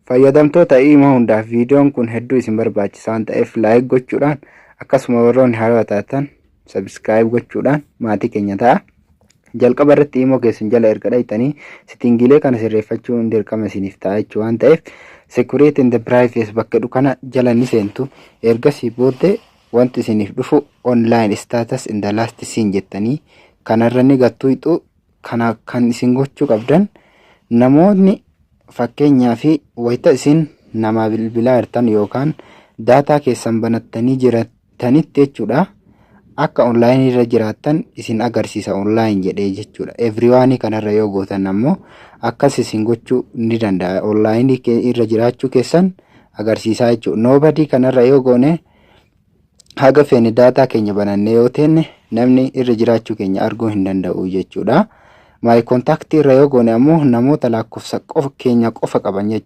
Fayyadamtoota Imo hundaaf viidiyoon kun hedduu isin barbaachisaa waan ta'eef laayik gochuudhaan akkasuma warroonni haaraa taatan sabskiraayib gochuudhaan maatii keenya ta'a. Jalqaba irratti Imo keessan jala erga dhaytanii settingiilee kana sirreeffachuun dirqama isiniif ta'a jechuu waan ta'eef security and privacy bakka kana jala ni seentu. Ergasii booddee wanti isiniif dhufu online status in the last scene jettanii kanarra ni gattuutu. Kana kan isin gochuu qabdan namoonni fakkeenyaa fi wayita isin nama bilbilaa jirtan yookaan daataa keessan banattanii jiratanitti jechuudha. Akka online irra jiraattan isin agarsiisa online jedhee jechuudha. Everyone kanarra yoo gootan ammoo akkas isin gochuu ni danda'a. Online irra jiraachuu keessan agarsiisaa jechuudha. Nobody kanarra yoo goone haga feene daataa keenya banannee yoo teenne namni irra jiraachuu keenya arguu hin danda'u jechuudha. My contact irra yoo goone ammoo namoota lakkoofsa qofa keenya qofa qaban jechuudha.